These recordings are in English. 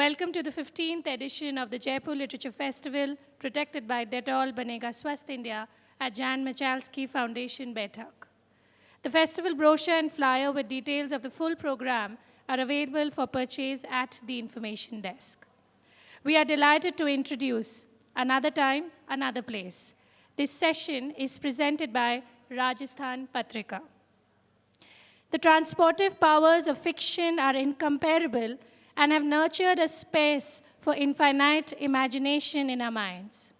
Welcome to the 15th edition of the Jaipur Literature Festival, protected by Dettol Banega Swasth India at Jan Machalski Foundation, Baithak. The festival brochure and flyer with details of the full program are available for purchase at the information desk. We are delighted to introduce Another Time, Another Place. This session is presented by Rajasthan Patrika. The transportive powers of fiction are incomparable and have nurtured a space for infinite imagination in our minds.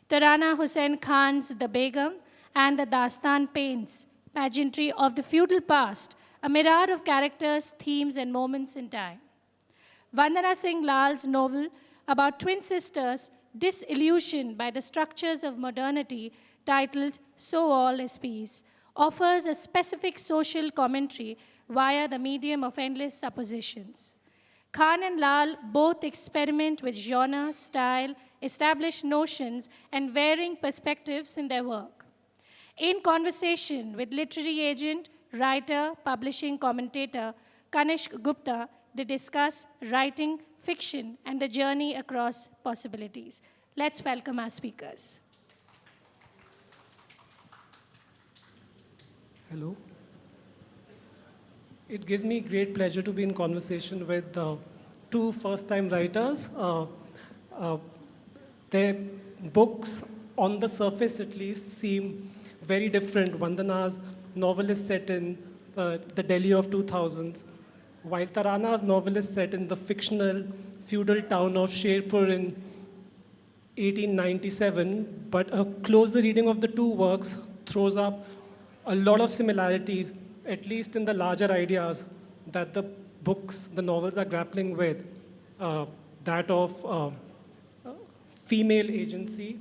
Tarana Husain Khan's The Begum and the Dastan paints pageantry of the feudal past, a myriad of characters, themes, and moments in time. Vandana Singh Lal's novel about twin sisters disillusioned by the structures of modernity, titled So All Is Peace, offers a specific social commentary via the medium of endless suppositions. Khan and Lal both experiment with genre, style, established notions, and varying perspectives in their work. In conversation with literary agent, writer, publishing commentator Kanishka Gupta, they discuss writing, fiction, and the journey across possibilities. Let's welcome our speakers. Hello. It gives me great pleasure to be in conversation with two first-time writers. Their books, on the surface at least, seem very different. Vandana's novel is set in the Delhi of 2000s, while Tarana's novel is set in the fictional feudal town of Jaipur in 1897. But a closer reading of the two works throws up a lot of similarities, at least in the larger ideas that the books, the novels are grappling with, that of female agency,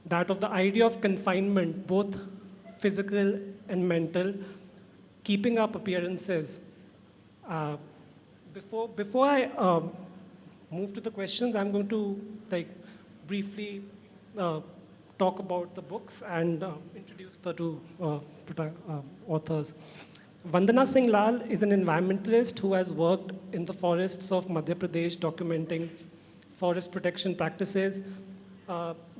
that of the idea of confinement, both physical and mental, keeping up appearances. Before I move to the questions, I'm going to briefly talk about the books and introduce the two authors. Vandana Singh Lal is an environmentalist who has worked in the forests of Madhya Pradesh documenting forest protection practices,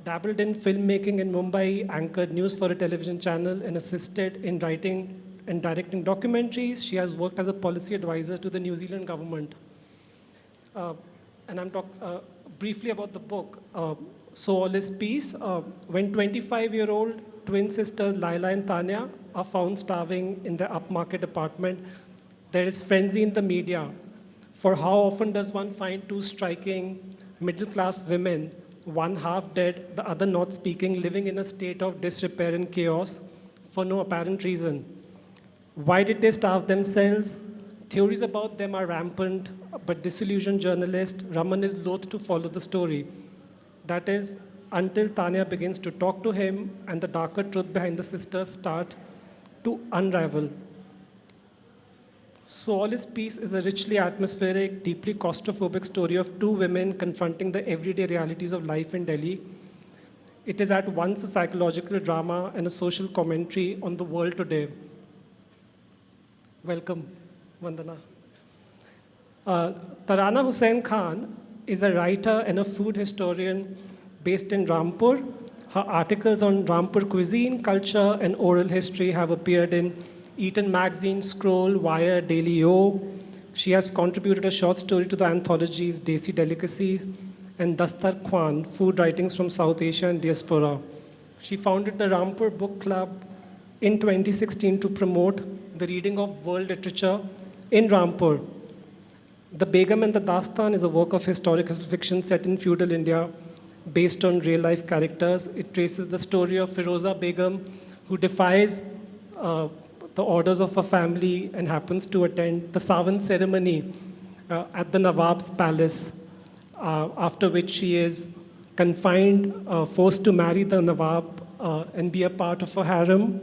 dabbled in filmmaking in Mumbai, anchored news for a television channel, and assisted in writing and directing documentaries. She has worked as a policy advisor to the New Zealand government. And I'm talking briefly about the book. So All Is Peace. When 25-year-old twin sisters Laila and Tanya are found starving in their upmarket apartment, there is frenzy in the media. For how often does one find two striking middle-class women, one half dead, the other not speaking, living in a state of disrepair and chaos for no apparent reason? Why did they starve themselves? Theories about them are rampant, but disillusioned journalist Raman is loath to follow the story. That is, until Tanya begins to talk to him and the darker truth behind the sisters start to unravel. So All Is Peace is a richly atmospheric, deeply claustrophobic story of two women confronting the everyday realities of life in Delhi. It is at once a psychological drama and a social commentary on the world today. Welcome, Vandana. Tarana Husain Khan is a writer and a food historian based in Rampur. Her articles on Rampur cuisine, culture, and oral history have appeared in Eaton Magazine, Scroll, Wire, Daily O. She has contributed a short story to the anthologies Desi Delicacies and Dastar Khwan, Food Writings from South Asia and Diaspora. She founded the Rampur Book Club in 2016 to promote the reading of world literature in Rampur. The Begum and the Dastan is a work of historical fiction set in feudal India based on real-life characters. It traces the story of Firoza Begum, who defies the orders of her family and happens to attend the Sawan ceremony at the Nawab's palace, after which she is confined, forced to marry the Nawab and be a part of a harem.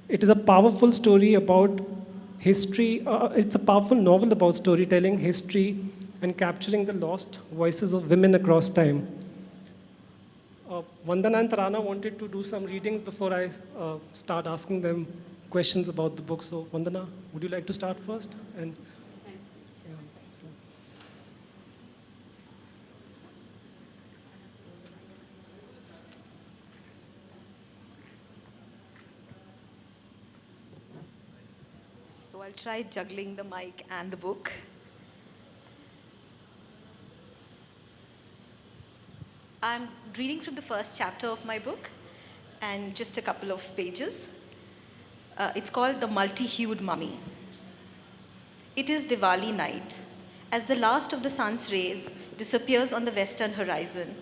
It is a powerful story about history. It's a powerful novel about storytelling, history, and capturing the lost voices of women across time. Vandana and Tarana wanted to do some readings before I start asking them questions about the book. So, Vandana, would you like to start first? And So I'll try juggling the mic and the book. I'm reading from the first chapter of my book and just a couple of pages. It's called The Multi-Hued Mummy. It is Diwali night. As the last of the sun's rays disappears on the western horizon,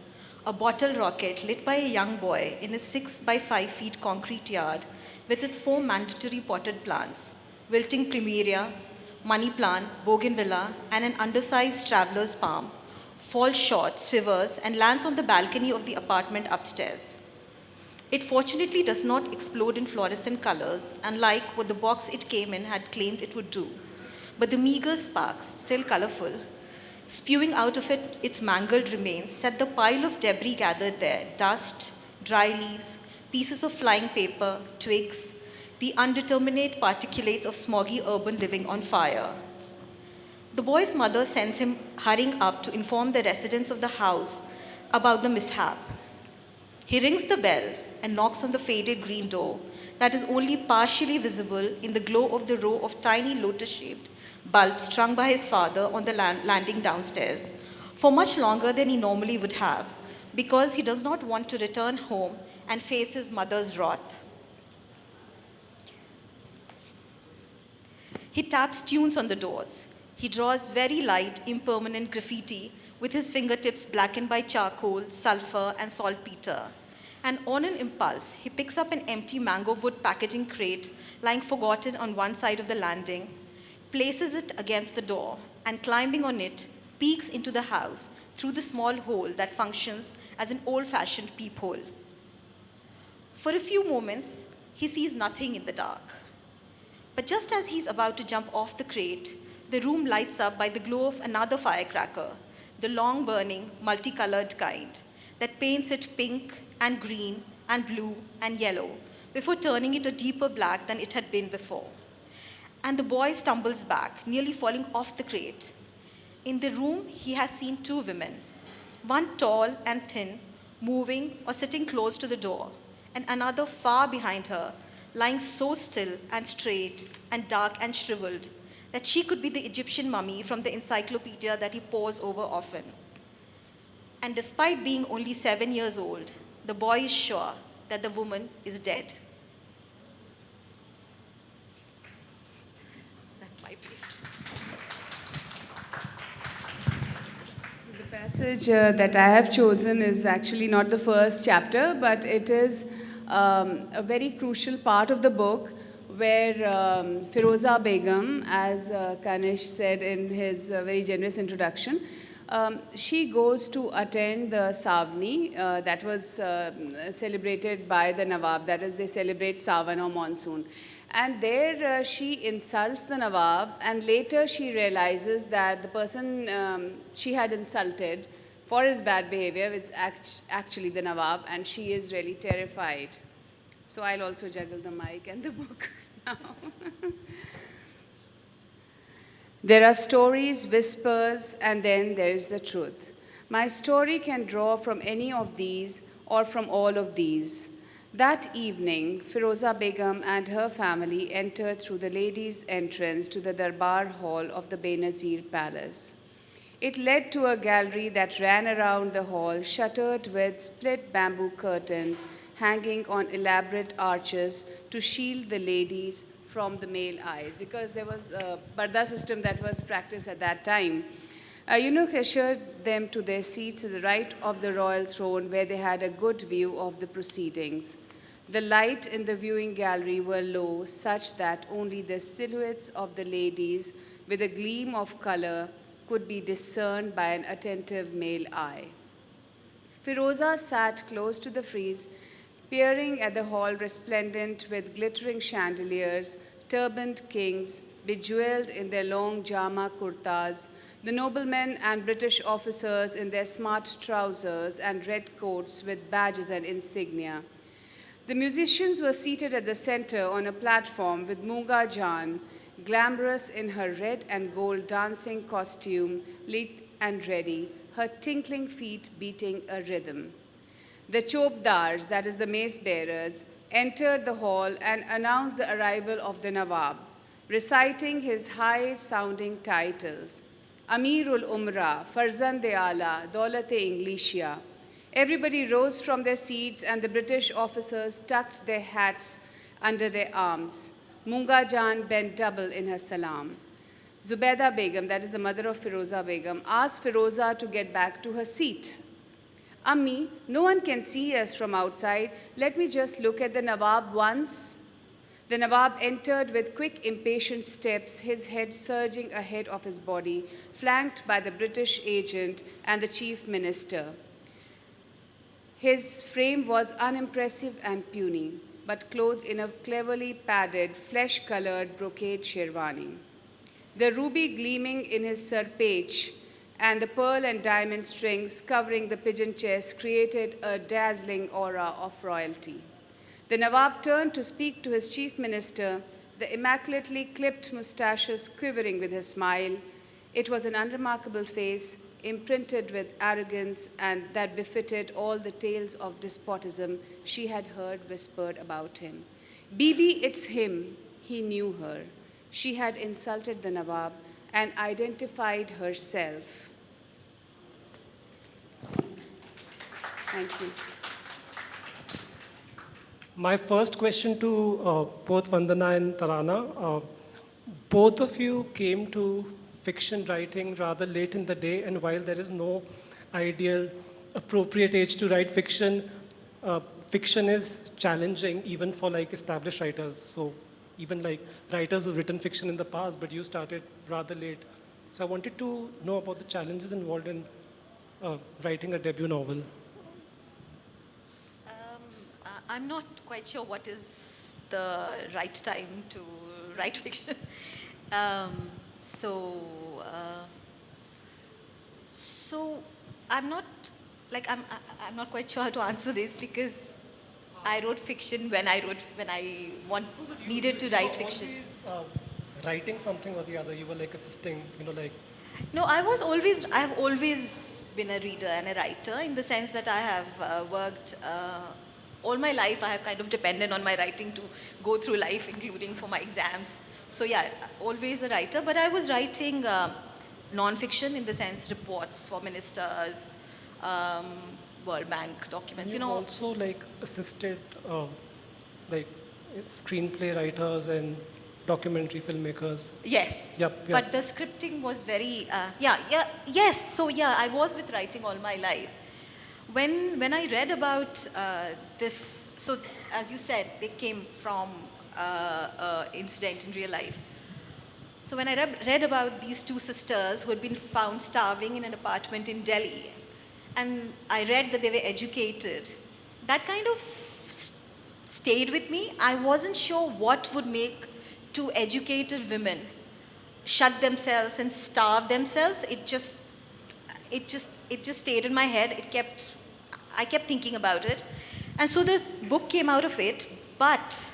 a bottle rocket lit by a young boy in a 6 by 5 feet concrete yard with its 4 mandatory potted plants, wilting plumeria, money plant, bougainvillea, and an undersized traveler's palm, falls short, swivels, and lands on the balcony of the apartment upstairs. It fortunately does not explode in fluorescent colors, unlike what the box it came in had claimed it would do. But the meager sparks, still colorful, spewing out of it its mangled remains, set the pile of debris gathered there, dust, dry leaves, pieces of flying paper, twigs, the undeterminate particulates of smoggy urban living on fire. The boy's mother sends him hurrying up to inform the residents of the house about the mishap. He rings the bell and knocks on the faded green door that is only partially visible in the glow of the row of tiny lotus-shaped bulbs strung by his father on the landing downstairs for much longer than he normally would have, because he does not want to return home and face his mother's wrath. He taps tunes on the doors. He draws very light, impermanent graffiti with his fingertips blackened by charcoal, sulfur, and saltpeter. And on an impulse, he picks up an empty mango wood packaging crate lying forgotten on one side of the landing, places it against the door, and climbing on it, peeks into the house through the small hole that functions as an old-fashioned peephole. For a few moments, he sees nothing in the dark. But just as he's about to jump off the crate, the room lights up by the glow of another firecracker, the long-burning, multicolored kind, that paints it pink and green and blue and yellow before turning it a deeper black than it had been before. And the boy stumbles back, nearly falling off the crate. In the room, he has seen 2 women, one tall and thin, moving or sitting close to the door, and another far behind her, lying so still and straight and dark and shriveled that she could be the Egyptian mummy from the encyclopedia that he pores over often. And despite being only 7 years old, the boy is sure that the woman is dead. That's my piece. The passage that I have chosen is actually not the first chapter, but it is a very crucial part of the book where Firoza Begum, as Kanish said in his very generous introduction, she goes to attend the Savni that was celebrated by the Nawab, that is, they celebrate Sawan or monsoon. And there she insults the Nawab, and later she realizes that the person she had insulted for his bad behavior is actually the Nawab, and she is really terrified. So I'll also juggle the mic and the book now. There are stories, whispers, and then there's the truth. My story can draw from any of these or from all of these. That evening, Firoza Begum and her family entered through the ladies' entrance to the Darbar Hall of the Benazir Palace. It led to a gallery that ran around the hall, shuttered with split bamboo curtains hanging on elaborate arches to shield the ladies from the male eyes, because there was a parda system that was practiced at that time. Eunuch ushered them to their seats to the right of the royal throne, where they had a good view of the proceedings. The light in the viewing gallery were low, such that only the silhouettes of the ladies with a gleam of color could be discerned by an attentive male eye. Firoza sat close to the frieze, peering at the hall resplendent with glittering chandeliers, turbaned kings, bejeweled in their long jama kurtas, the noblemen and British officers in their smart trousers and red coats with badges and insignia. The musicians were seated at the center on a platform with Munga Jan, glamorous in her red and gold dancing costume, lithe and ready, her tinkling feet beating a rhythm. The chopdars, that is the mace bearers, entered the hall and announced the arrival of the Nawab. reciting his high-sounding titles. Amirul Umra, Farzand Ala, Daulat-e Inglishiya. Everybody rose from their seats and the British officers tucked their hats under their arms. Munga Jan bent double in her salam. Zubaida Begum, that is the mother of Firoza Begum, asked Firoza to get back to her seat. Ammi, no one can see us from outside. Let me just look at the Nawab once. The Nawab entered with quick, impatient steps, his head surging ahead of his body, flanked by the British agent and the chief minister. His frame was unimpressive and puny, but clothed in a cleverly padded, flesh-colored brocade sherwani. The ruby gleaming in his surpage and the pearl and diamond strings covering the pigeon chest created a dazzling aura of royalty. The Nawab turned to speak to his chief minister, the immaculately clipped mustaches quivering with his smile. It was an unremarkable face, imprinted with arrogance and that befitted all the tales of despotism she had heard whispered about him. Bibi, it's him. He knew her. She had insulted the Nawab and identified herself. Thank you. My first question to both Vandana and Tarana. Both of you came to fiction writing rather late in the day, and while there is no ideal appropriate age to write fiction, fiction is challenging even for like established writers. So even like writers who've written fiction in the past, but you started rather late. So I wanted to know about the challenges involved in writing a debut novel. I'm not quite sure what is the right time to write fiction. So I'm not I'm not quite sure how to answer this because I wrote fiction when I needed to write fiction. Always, writing something or the other, you were like assisting, like. No, I've always been a reader and a writer in the sense that I have worked all my life. I have kind of depended on my writing to go through life, including for my exams. So yeah, always a writer, but I was writing non-fiction in the sense reports for ministers, World Bank documents, You've also like assisted like screenplay writers and documentary filmmakers. Yes. Yep. But the scripting was very, yes. So yeah, I was with writing all my life. When I read about this, so as you said, they came from incident in real life. So when I read about these two sisters who had been found starving in an apartment in Delhi, and I read that they were educated, that kind of stayed with me. I wasn't sure what would make two educated women shut themselves and starve themselves. It just stayed in my head. I kept thinking about it. And so this book came out of it, but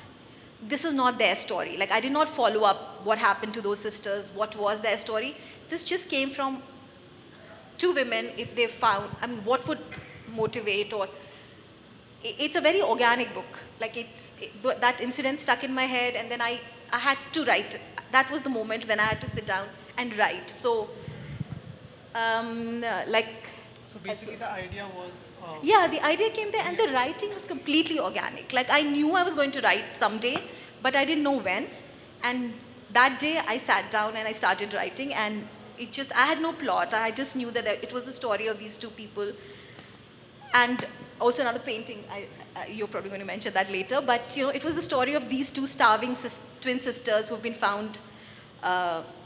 this is not their story. Like I did not follow up what happened to those sisters, what was their story. This just came from two women, if they found, what would motivate, or it's a very organic book. Like that incident stuck in my head, and then I had to write. That was the moment when I had to sit down and write. So, So basically the idea was... yeah, the idea came there, and the writing was completely organic. Like I knew I was going to write someday, but I didn't know when. And that day I sat down and I started writing, and I had no plot. I just knew that it was the story of these two people. And also another painting, you're probably going to mention that later, but it was the story of these two starving twin sisters who've been found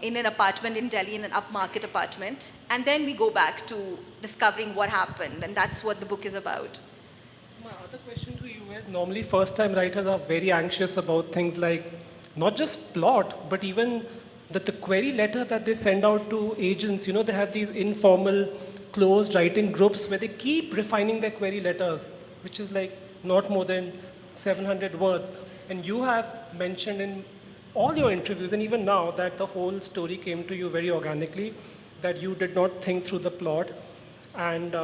in an apartment in Delhi, in an upmarket apartment. And then we go back to discovering what happened, and that's what the book is about. My other question to you is, normally first-time writers are very anxious about things like not just plot, but even the query letter that they send out to agents. They have these informal, closed writing groups where they keep refining their query letters, which is like not more than 700 words. And you have mentioned in all your interviews, and even now, that the whole story came to you very organically, that you did not think through the plot, and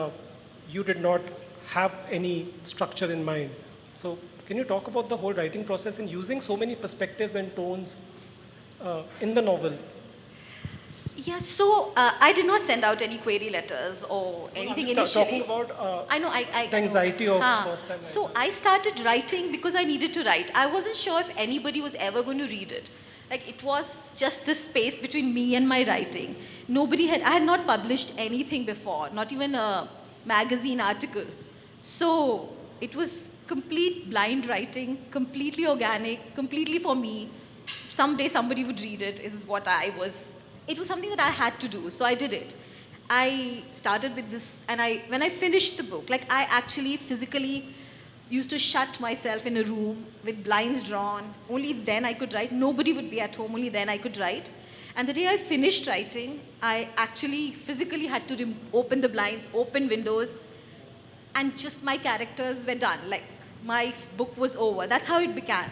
you did not have any structure in mind. So can you talk about the whole writing process in using so many perspectives and tones in the novel? Yeah, so I did not send out any query letters or anything I'm just initially. talking about I know, the anxiety of Huh. first time So writing. I started writing because I needed to write. I wasn't sure if anybody was ever going to read it. Like it was just this space between me and my writing. I had not published anything before, not even a magazine article. So it was complete blind writing, completely organic, completely for me. Someday somebody would read it, is what I was. It was something that I had to do, so I did it. I started with this, and when I finished the book, like I actually physically used to shut myself in a room with blinds drawn. Only then I could write. Nobody would be at home, only then I could write. And the day I finished writing, I actually physically had to open the blinds, open windows, and just my characters were done. Like my book was over. That's how it began.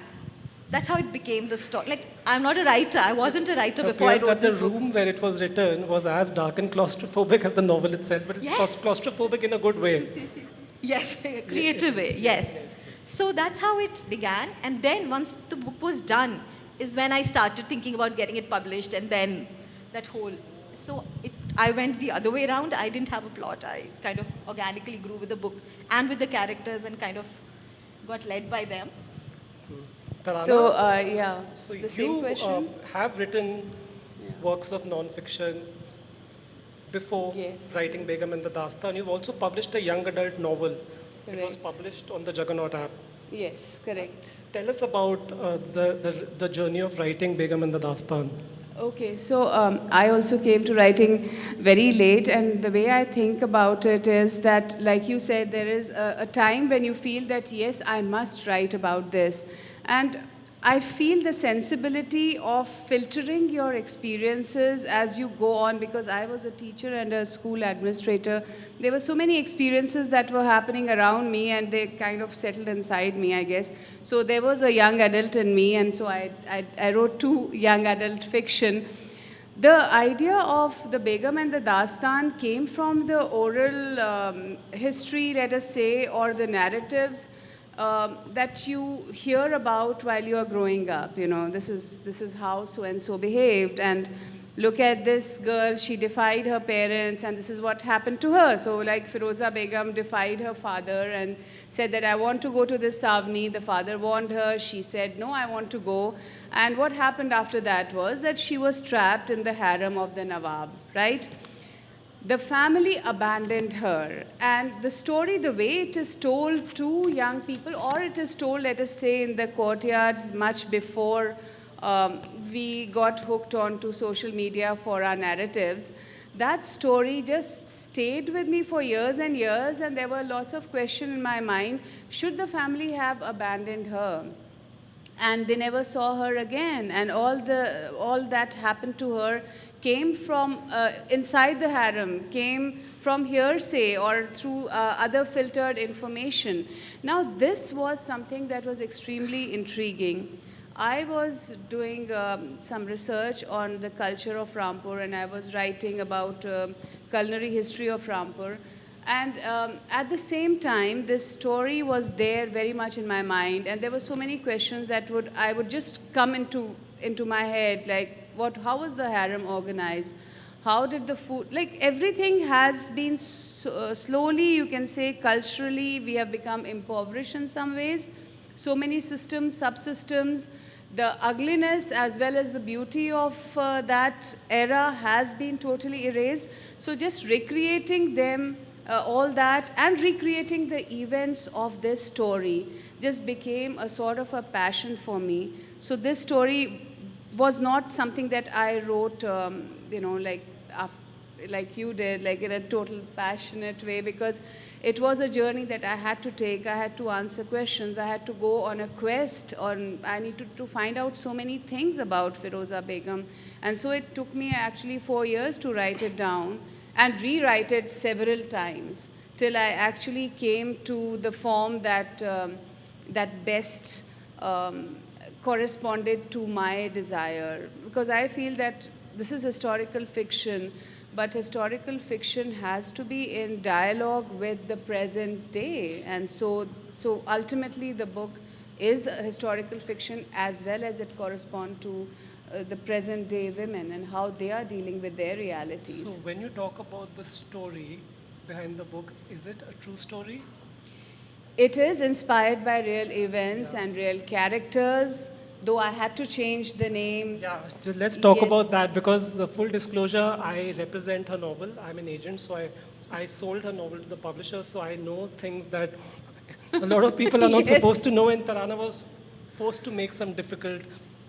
That's how it became the story. Like I'm not a writer. I wasn't a writer It before I appears wrote that the this book. room where it was written was as dark and claustrophobic as the novel itself, but it's Yes. claustrophobic in a good way. Yes, creative way, yes. So that's how it began. And then once the book was done, is when I started thinking about getting it published, and then that whole. I went the other way around. I didn't have a plot. I kind of organically grew with the book and with the characters and kind of got led by them. Tarana, So, yeah, so the same you question. have written works of non-fiction before Yes. writing Begum and the Dastan. You've also published a young adult novel. It was Correct. published on the Juggernaut app. Yes, correct. Tell us about the journey of writing Begum and the Dastan. Okay, so I also came to writing very late, and the way I think about it is that, like you said, there is a time when you feel that, yes, I must write about this. And I feel the sensibility of filtering your experiences as you go on, because I was a teacher and a school administrator. There were so many experiences that were happening around me, and they kind of settled inside me, I guess. So there was a young adult in me, and so I wrote 2 young adult fiction. The idea of the Begum and the Dastan came from the oral history, let us say, or the narratives that you hear about while you are growing up. You know, this is how so and so behaved, and look at this girl, she defied her parents, and this is what happened to her. So like Firoza Begum defied her father and said that I want to go to this Savni. The father warned her. She said, no, I want to go. And what happened after that was that she was trapped in the harem of the Nawab, right? The family abandoned her, and the story, the way it is told to young people, or it is told, let us say, in the courtyards much before we got hooked on to social media for our narratives, that story just stayed with me for years and years, and there were lots of questions in my mind. Should the family have abandoned her? And they never saw her again, and all that happened to her came from inside the harem, came from hearsay or through other filtered information. Now this was something that was extremely intriguing. I was doing some research on the culture of Rampur, and I was writing about culinary history of Rampur. And at the same time, this story was there very much in my mind, and there were so many questions that I would just come into my head, like how was the harem organized? How did the food, like everything has been slowly, you can say culturally, we have become impoverished in some ways. So many systems, subsystems, the ugliness as well as the beauty of that era has been totally erased. So just recreating them, all that, and recreating the events of this story just became a sort of a passion for me. So this story was not something that I wrote, like you did, like in a total passionate way, because it was a journey that I had to take. I had to answer questions. I had to go on a quest. I needed to find out so many things about Firoza Begum. And so it took me actually 4 years to write it down and rewrite it several times till I actually came to the form that, that best corresponded to my desire. Because I feel that this is historical fiction, but historical fiction has to be in dialogue with the present day. And so ultimately the book is a historical fiction as well as it corresponds to the present day women and how they are dealing with their realities. So when you talk about the story behind the book, is it a true story? It is inspired by real events and real characters, though I had to change the name. Yeah, just let's talk Yes. about that because full disclosure, I represent her novel. I'm an agent, so I sold her novel to the publisher, so I know things that a lot of people are not Yes. supposed to know, and Tarana was forced to make some difficult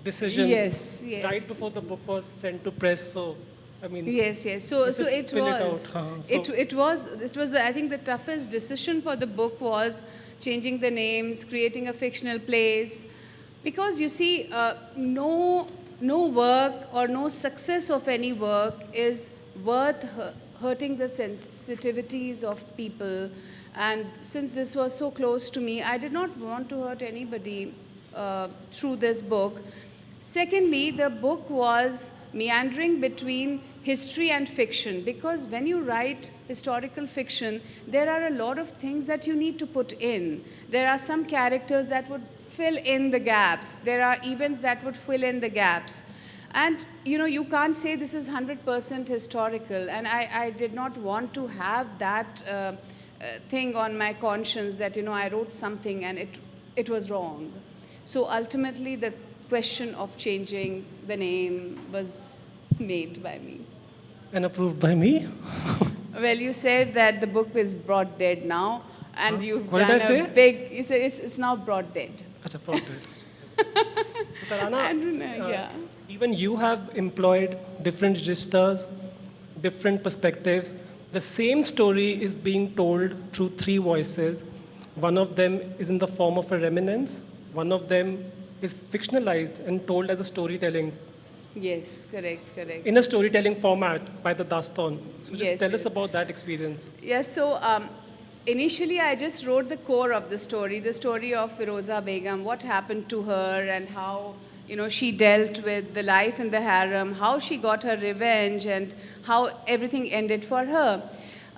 decisions Yes, yes. right before the book was sent to press. So, I mean, Yes, yes. So, let's so just it spill it was. out. It was. I think the toughest decision for the book was changing the names, creating a fictional place, because you see, no work or no success of any work is worth hurting the sensitivities of people. And since this was so close to me, I did not want to hurt anybody through this book. Secondly, the book was meandering between history and fiction, because when you write historical fiction, there are a lot of things that you need to put in. There are some characters that would fill in the gaps. There are events that would fill in the gaps. And you can't say this is 100% historical. And I did not want to have that thing on my conscience that I wrote something and it was wrong. So ultimately, the question of changing the name was made by me. and approved by me. Well, you said that the book is brought dead now, and you've What did done I say? a big. You said it's now brought dead. Acha, probably. Tarana, I don't know. Yeah. even you have employed different registers, different perspectives. The same story is being told through three voices. One of them is in the form of a reminiscence. One of them is fictionalized and told as a storytelling, Yes. Correct. Correct. in a storytelling format by the Dastan. So just Yes, tell yes. us about that experience. Yes, so initially I just wrote the core of the story of Firoza Begum, what happened to her and how she dealt with the life in the harem, how she got her revenge and how everything ended for her.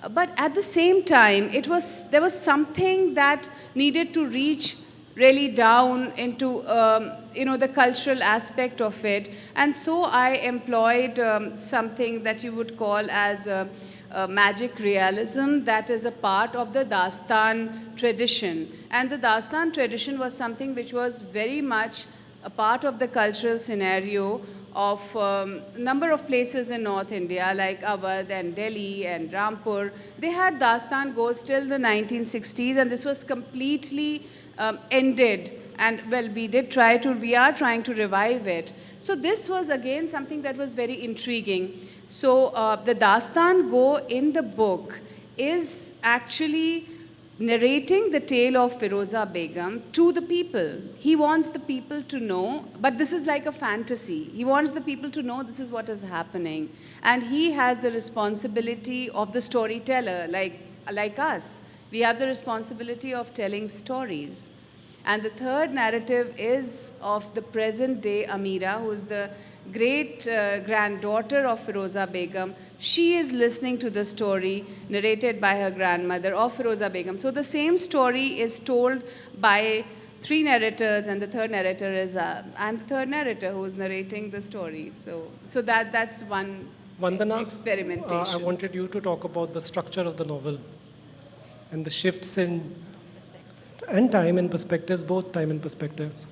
But at the same time, there was something that needed to reach really down into the cultural aspect of it, and so I employed something that you would call as magic realism, that is a part of the Dastan tradition. And the Dastan tradition was something which was very much a part of the cultural scenario of a number of places in North India, like Awadh and Delhi and Rampur. They had Dastan goes till the 1960s, and this was completely ended. And well, we are trying to revive it. So this was again something that was very intriguing. So the Dastan Go in the book is actually narrating the tale of Firoza Begum to the people. He wants the people to know, but this is like a fantasy. He wants the people to know this is what is happening. And he has the responsibility of the storyteller, like us. We have the responsibility of telling stories. And the third narrative is of the present day Amira, who is the great granddaughter of Firoza Begum. She is listening to the story narrated by her grandmother of Firoza Begum. So the same story is told by three narrators, and the third narrator is, I'm the third narrator who is narrating the story. So that's one Vandana, experimentation. I wanted you to talk about the structure of the novel and the shifts in and time and perspectives, both time and perspectives.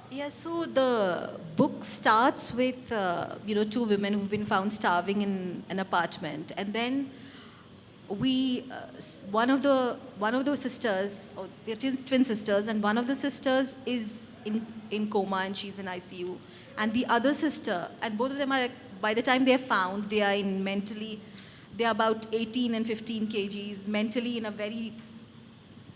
Yeah, so the book starts with two women who've been found starving in an apartment, and then one of the sisters, or they're twin sisters, and one of the sisters is in coma and she's in ICU, and the other sister, and both of them are, by the time they're found, they're about 18 and 15 kgs, mentally in a very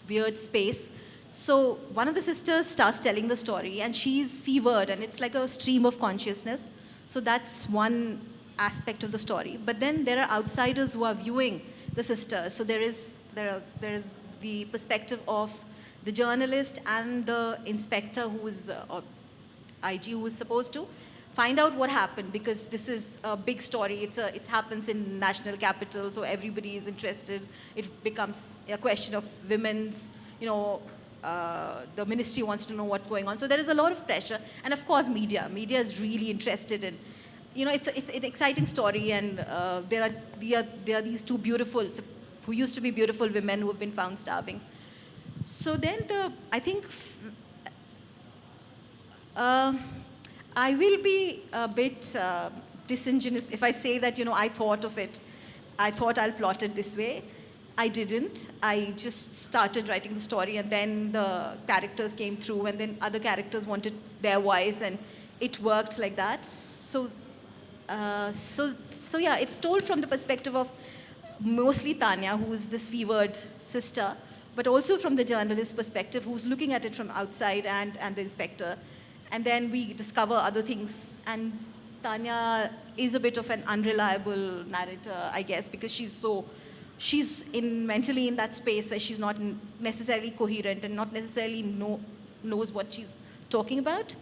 weird space. So one of the sisters starts telling the story, and she's fevered, and it's like a stream of consciousness. So that's one aspect of the story. But then there are outsiders who are viewing the sisters. So there is the perspective of the journalist and the inspector who is or IG who is supposed to find out what happened, because this is a big story. It happens in national capital, so everybody is interested. It becomes a question of women's, the ministry wants to know what's going on. So there is a lot of pressure. And of course, media. Media is really interested in, it's an exciting story, and there are these two beautiful, who used to be beautiful women who have been found starving. So then I think I will be a bit disingenuous if I say that, I thought of it. I thought I'll plot it this way. I didn't. I just started writing the story, and then the characters came through, and then other characters wanted their voice, and it worked like that. So yeah, it's told from the perspective of mostly Tanya, who is this fevered sister, but also from the journalist's perspective, who's looking at it from outside, and the inspector. And then we discover other things. And Tanya is a bit of an unreliable narrator, I guess, because she's mentally in that space where she's not necessarily coherent and not necessarily knows what she's talking about.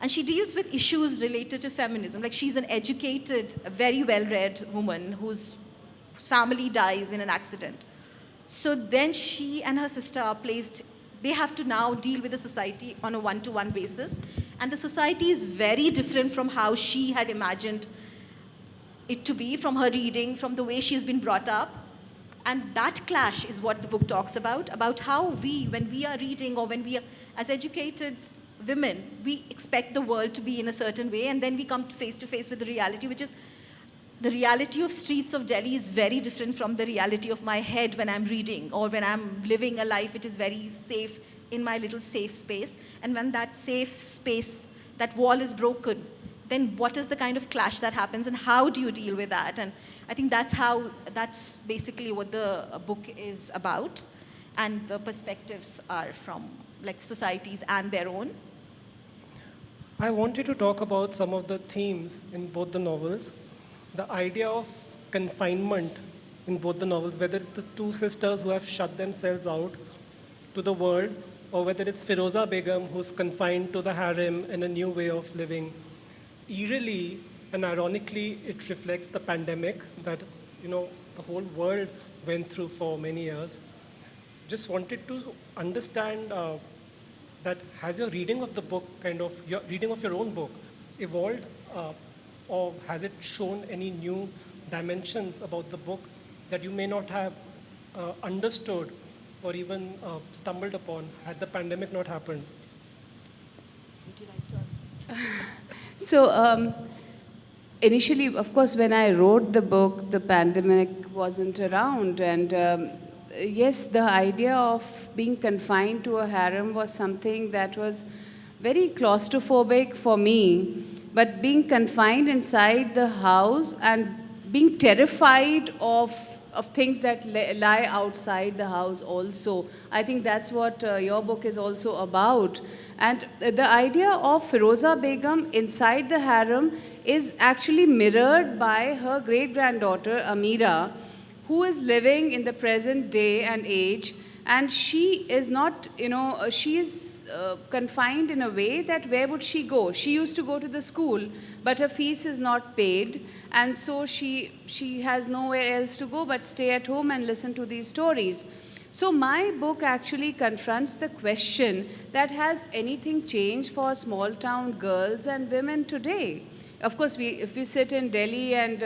And she deals with issues related to feminism. Like, she's an educated, very well-read woman whose family dies in an accident. So then she and her sister are placed, they have to now deal with the society on a one-to-one basis. And the society is very different from how she had imagined it to be, from her reading, from the way she's been brought up. And that clash is what the book talks about how when we are reading, or when we are, as educated women, we expect the world to be in a certain way, and then we come face to face with the reality, which is the reality of streets of Delhi is very different from the reality of my head when I'm reading, or when I'm living a life which is very safe in my little safe space. And when that safe space, that wall is broken, then what is the kind of clash that happens, and how do you deal with that? And I think that's basically what the book is about. And the perspectives are from like societies and their own. I wanted to talk about some of the themes in both the novels. The idea of confinement in both the novels, whether it's the two sisters who have shut themselves out to the world, or whether it's Firoza Begum, who's confined to the harem in a new way of living. Eerily and ironically, it reflects the pandemic that, the whole world went through for many years. Just wanted to understand that has your reading of the book, your reading of your own book, evolved, or has it shown any new dimensions about the book that you may not have understood or even stumbled upon had the pandemic not happened? Would you like to answer? So initially, of course, when I wrote the book, the pandemic wasn't around. And yes, the idea of being confined to a harem was something that was very claustrophobic for me. But being confined inside the house and being terrified of things that lie outside the house also. I think that's what your book is also about. And the idea of Firoza Begum inside the harem is actually mirrored by her great-granddaughter, Amira, who is living in the present day and age. And she is not, she is confined in a way that where would she go? She used to go to the school, but her fees is not paid. And so she has nowhere else to go but stay at home and listen to these stories. So my book actually confronts the question that has anything changed for small town girls and women today? Of course, if we sit in Delhi, and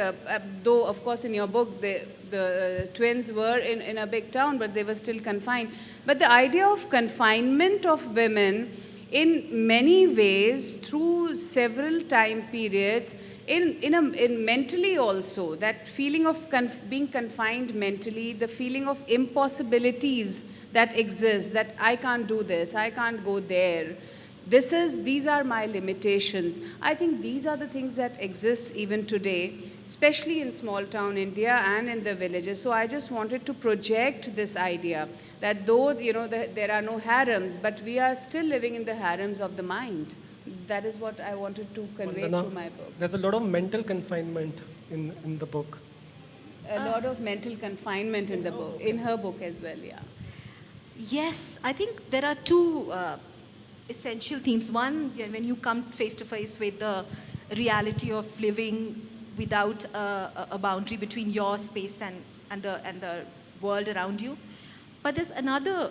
though, of course, in your book, the twins were in a big town, but they were still confined. But the idea of confinement of women in many ways through several time periods, in mentally also, that feeling of being confined mentally, the feeling of impossibilities that exist, that I can't do this, I can't go there. These are my limitations. I think these are the things that exist even today, especially in small town India and in the villages. So I just wanted to project this idea that though there are no harems, but we are still living in the harems of the mind. That is what I wanted to convey Vandana, through my book. there's a lot of mental confinement in the book. A lot of mental confinement in the book, in her book as well, yeah. Yes, I think there are two essential themes. One, when you come face to face with the reality of living without a boundary between your space and the world around you. But there's another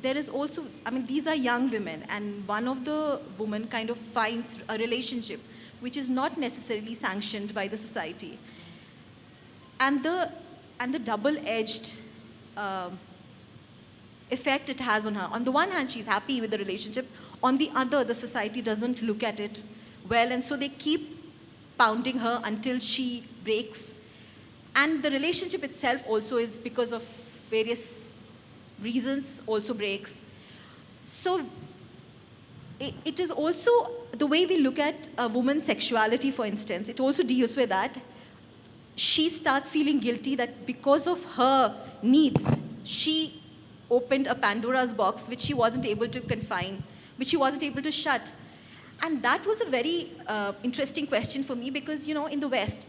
there is also, I mean, these are young women, and one of the women kind of finds a relationship which is not necessarily sanctioned by the society. And the double-edged effect it has on her. On the one hand, she's happy with the relationship. On the other, the society doesn't look at it well, and so they keep pounding her until she breaks. And the relationship itself also is, because of various reasons, also breaks. So it is also the way we look at a woman's sexuality, for instance. It also deals with that. She starts feeling guilty that because of her needs, she opened a Pandora's box which she wasn't able to confine, which she wasn't able to shut. And that was a very interesting question for me, because, you know, in the West,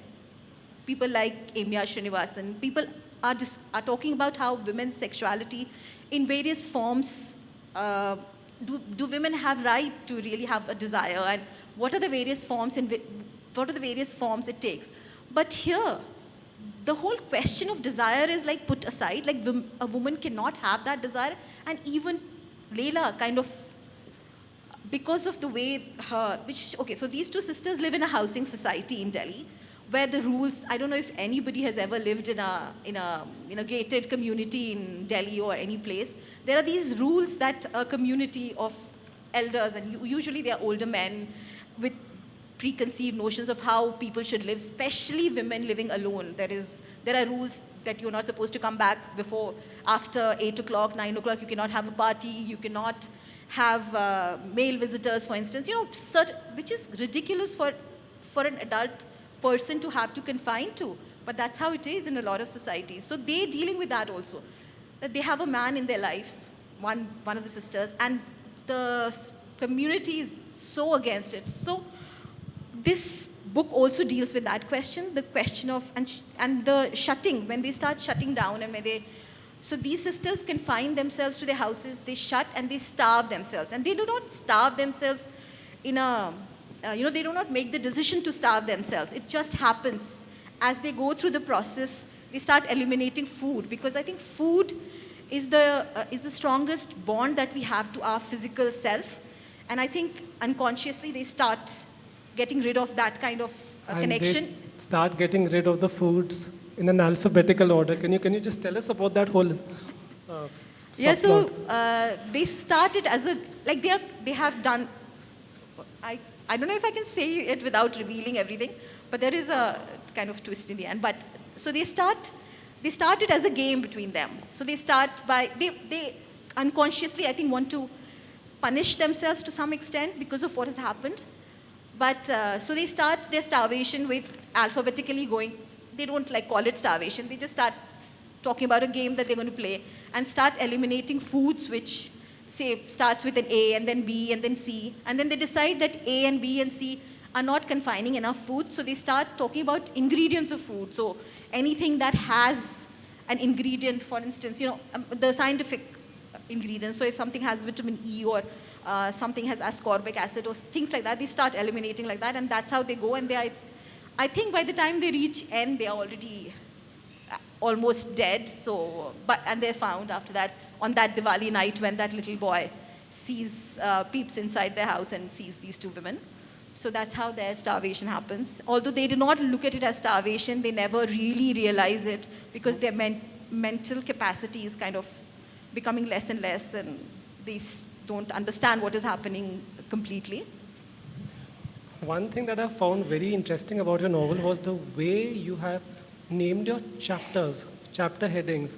people like Amya Srinivasan, people are talking about how women's sexuality in various forms, do women have right to really have a desire, and what are the various forms it takes. But here, the whole question of desire is like put aside, like a woman cannot have that desire. And even Leila kind of, because of the way okay, so these two sisters live in a housing society in Delhi, where the rules, I don't know if anybody has ever lived in a gated community in Delhi or any place. There are these rules that a community of elders, and usually they are older men with preconceived notions of how people should live, especially women living alone. There are rules that you're not supposed to come back after 8 o'clock, 9 o'clock. You cannot have a party. You cannot have male visitors, for instance. You know, which is ridiculous for an adult person to have to confine to. But that's how it is in a lot of societies. So they're dealing with that also. That they have a man in their lives, one of the sisters, and the community is so against it. So this book also deals with that question, the question of, and the shutting, when they start shutting down, and so these sisters confine themselves to their houses, they shut and they starve themselves. And they do not starve themselves in they do not make the decision to starve themselves. It just happens. As they go through the process, they start eliminating food, because I think food is the strongest bond that we have to our physical self. And I think unconsciously they start getting rid of that kind of connection. They start getting rid of the foods in an alphabetical order. Can you just tell us about that whole Yeah, so subplot? they started as they have done, I don't know if I can say it without revealing everything, but there is a kind of twist in the end. But so they started as a game between them. So they start by, they unconsciously, I think, want to punish themselves to some extent because of what has happened. But so they start their starvation with alphabetically going, they don't call it starvation, they just start talking about a game that they're going to play and start eliminating foods which, say, starts with an A and then B and then C. And then they decide that A and B and C are not confining enough food, so they start talking about ingredients of food. So anything that has an ingredient, for instance, the scientific ingredients. So if something has vitamin E or something has ascorbic acid or things like that, they start eliminating like that, and that's how they go. And I think by the time they reach N, they are already almost dead. So, and they're found after that on that Diwali night when that little boy peeps inside their house and sees these two women. So that's how their starvation happens. Although they do not look at it as starvation, they never really realize it because their mental capacity is kind of becoming less and less, and they don't understand what is happening completely. One thing that I found very interesting about your novel was the way you have named your chapters, chapter headings.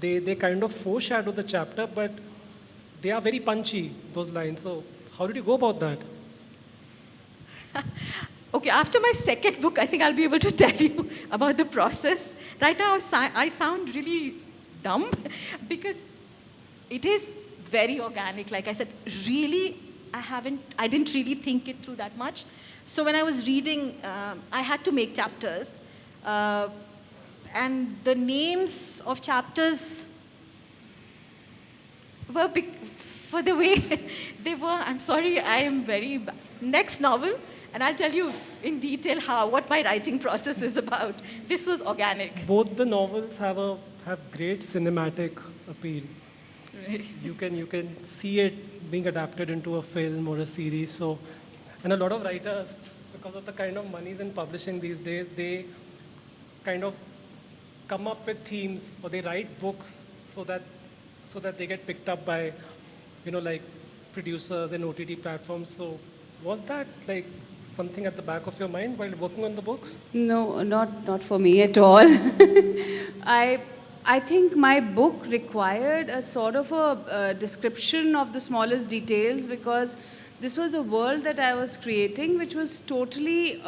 They kind of foreshadow the chapter, but they are very punchy, those lines. So how did you go about that? Okay, after my second book, I think I'll be able to tell you about the process. Right now, I sound really dumb because it is very organic. Like I said, really, I didn't really think it through that much. So when I was reading, I had to make chapters. And the names of chapters were for the way they were. I'm sorry, I am very bad. Next novel, and I'll tell you in detail what my writing process is about. This was organic. Both the novels have great cinematic appeal. Right. you can see it being adapted into a film or a series. So, and a lot of writers, because of the kind of monies in publishing these days, they kind of come up with themes or they write books so that they get picked up by, like producers and OTT platforms. So, was that like something at the back of your mind while working on the books? No, not for me at all. I I think my book required a sort of a description of the smallest details because this was a world that I was creating, which was totally,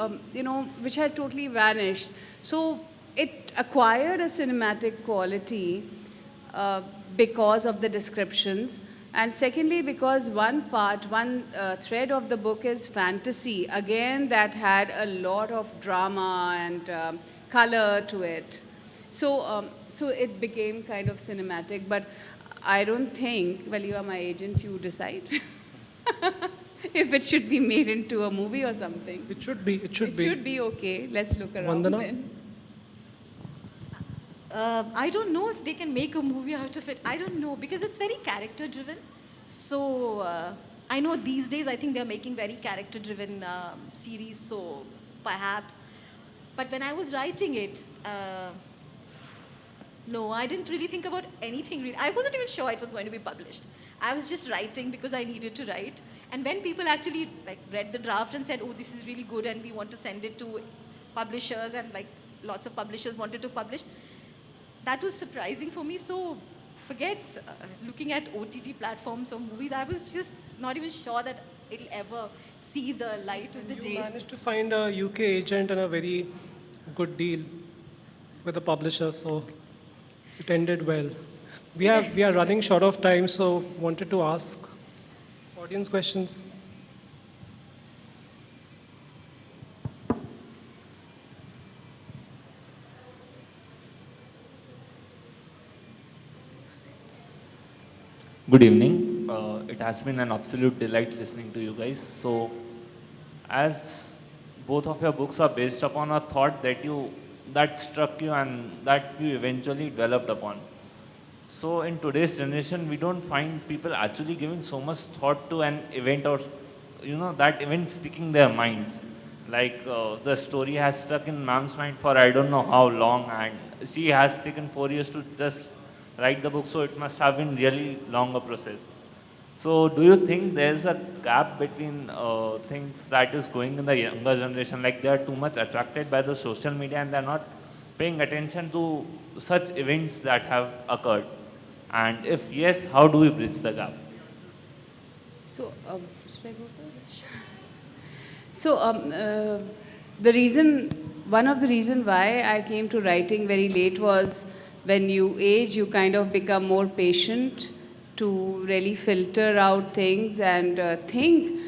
which had totally vanished. So it acquired a cinematic quality uh, because of the descriptions. And secondly, because one thread of the book is fantasy. Again, that had a lot of drama and color to it. So it became kind of cinematic. But I don't think, well, you are my agent, you decide if it should be made into a movie or something. It should be. It should It be. should be okay. Let's look around Vandana? then. I don't know if they can make a movie out of it. I don't know because it's very character driven. So I know these days I think they're making very character driven series. So perhaps, but when I was writing it, no, I didn't really think about anything. I wasn't even sure it was going to be published. I was just writing because I needed to write. And when people actually like read the draft and said, "Oh, this is really good," and we want to send it to publishers, and like lots of publishers wanted to publish, that was surprising for me. So forget looking at OTT platforms or movies. I was just not even sure that it'll ever see the light of the You day. managed to find a UK agent and a very good deal with the publisher, so it ended well. We are running short of time, so wanted to ask audience questions. Good evening. It has been an absolute delight listening to you guys. So, as both of your books are based upon a thought that struck you and that you eventually developed upon. So, in today's generation, we don't find people actually giving so much thought to an event or that event sticking their minds. Like the story has stuck in ma'am's mind for I don't know how long, and she has taken 4 years to just write the book, so it must have been really long a process. So, do you think there's a gap between things that is going in the younger generation, like they are too much attracted by the social media and they're not paying attention to such events that have occurred? And if yes, how do we bridge the gap? So, should I go first? So, one of the reason why I came to writing very late was when you age, you kind of become more patient to really filter out things and think.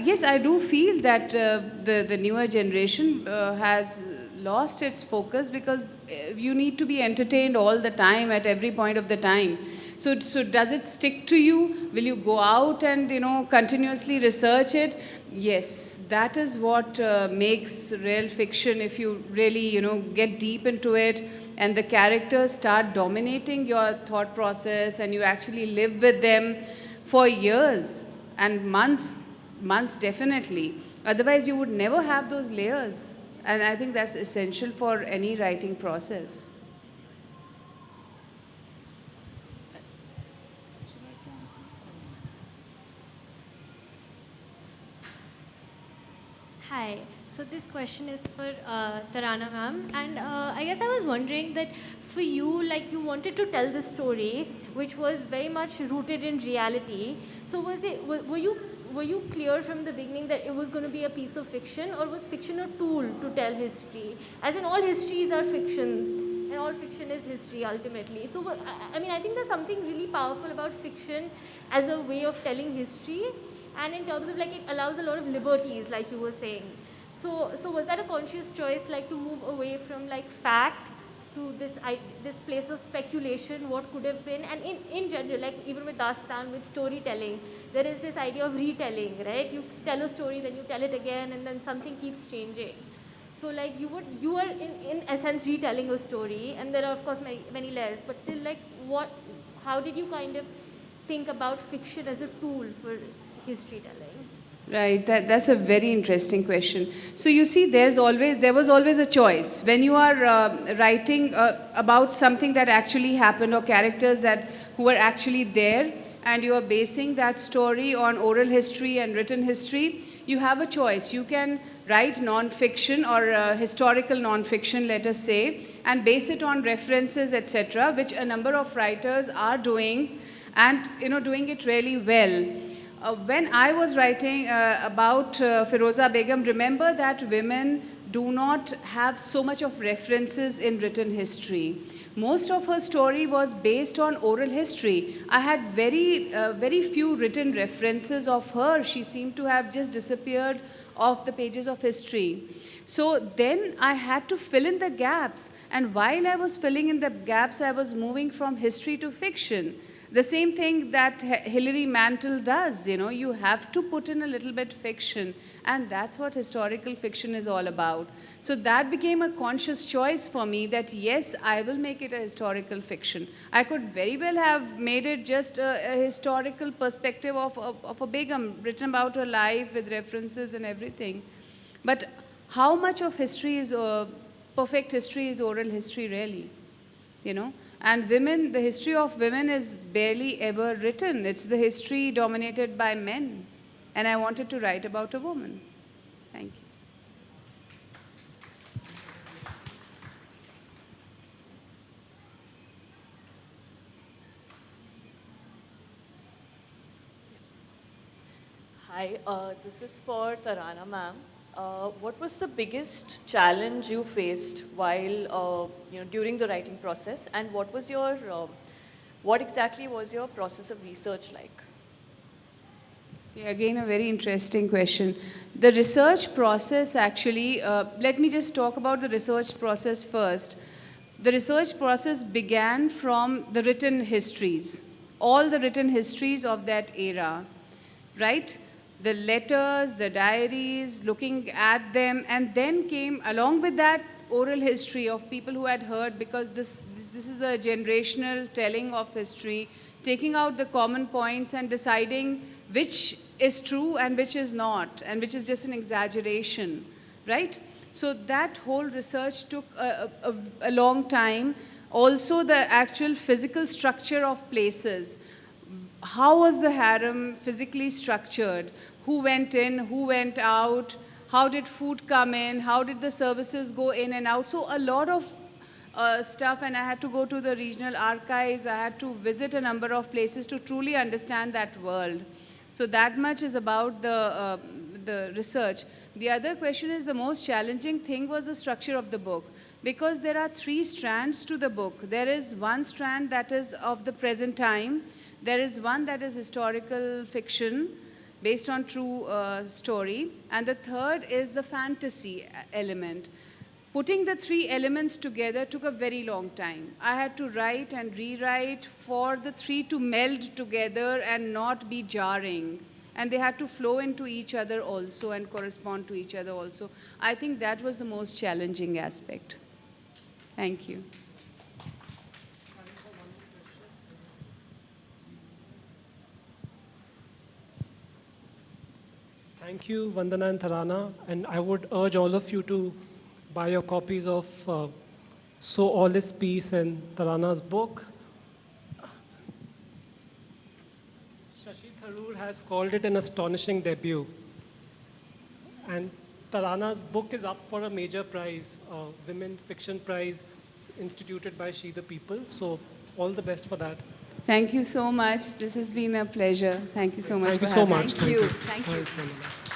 Yes, I do feel that the newer generation has lost its focus because you need to be entertained all the time at every point of the time. So does it stick to you? Will you go out and continuously research it? Yes, that is what makes real fiction. If you really get deep into it, and the characters start dominating your thought process, and you actually live with them for years and months definitely. Otherwise, you would never have those layers, and I think that's essential for any writing process. Hi. So this question is for Tarana ma'am, and I guess I was wondering that for you, like you wanted to tell the story, which was very much rooted in reality. So were you clear from the beginning that it was going to be a piece of fiction, or was fiction a tool to tell history? As in, all histories are fiction, and all fiction is history ultimately. So I mean, I think there's something really powerful about fiction as a way of telling history, and in terms of like it allows a lot of liberties, like you were saying. So was that a conscious choice, like to move away from like fact to this place of speculation, what could have been, and in general, like even with Dastan, with storytelling, there is this idea of retelling, right? You tell a story, then you tell it again, and then something keeps changing. So like you are in essence retelling a story, and there are of course many layers, but till like how did you kind of think about fiction as a tool for history telling? Right, that's a very interesting question. So you see, there was always a choice. When you are writing about something that actually happened or characters who were actually there, and you are basing that story on oral history and written history, you have a choice. You can write non-fiction or historical non-fiction, let us say, and base it on references, etc., which a number of writers are doing, and doing it really well. When I was writing about Firoza Begum, remember that women do not have so much of references in written history. Most of her story was based on oral history. I had very few written references of her. She seemed to have just disappeared off the pages of history. So then I had to fill in the gaps. And while I was filling in the gaps, I was moving from history to fiction. The same thing that Hilary Mantel does, you have to put in a little bit fiction, and that's what historical fiction is all about. So that became a conscious choice for me that yes, I will make it a historical fiction. I could very well have made it just a historical perspective of a Begum, written about her life with references and everything. But how much of history is, perfect history is oral history really, And women, the history of women is barely ever written. It's the history dominated by men. And I wanted to write about a woman. Thank you. Hi, this is for Tarana ma'am. What was the biggest challenge you faced while, during the writing process, and what exactly was your process of research like? Okay, again, a very interesting question. The research process actually, let me just talk about the research process first. The research process began from the written histories, all the written histories of that era, right? The letters, the diaries, looking at them, and then came along with that oral history of people who had heard, because this is a generational telling of history, taking out the common points and deciding which is true and which is not, and which is just an exaggeration, right? So that whole research took a long time. Also, the actual physical structure of places. How was the harem physically structured? Who went in, who went out? How did food come in? How did the services go in and out? So a lot of stuff, and I had to go to the regional archives. I had to visit a number of places to truly understand that world. So that much is about the research. The other question is, the most challenging thing was the structure of the book, because there are 3 strands to the book. There is one strand that is of the present time. There is one that is historical fiction based on true story. And the third is the fantasy element. Putting the 3 elements together took a very long time. I had to write and rewrite for the 3 to meld together and not be jarring. And they had to flow into each other also and correspond to each other also. I think that was the most challenging aspect. Thank you. Thank you, Vandana and Tarana. And I would urge all of you to buy your copies of So All Is Peace and Tarana's book. Shashi Tharoor has called it an astonishing debut. And Tarana's book is up for a major prize, Women's Fiction Prize, instituted by She the People. So all the best for that. Thank you so much. This has been a pleasure. Thank you so much Thank you for so having me. much. Thank you. Thank you. Thanks, Vandana.